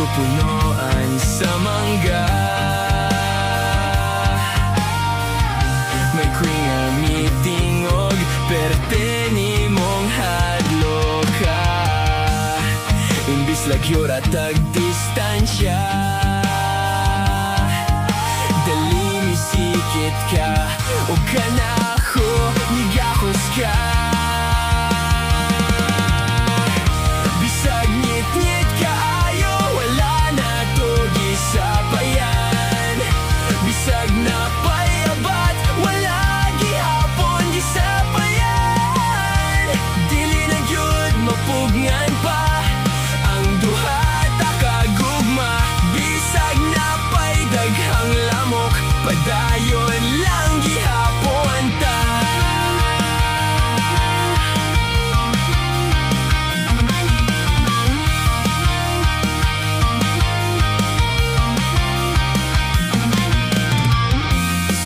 pupunuan sa mangga. May kuinga mitingog perte ni mong hadlo ka. Imbis lagyura tag distansya, dali misikit ka o kanako migakos ka.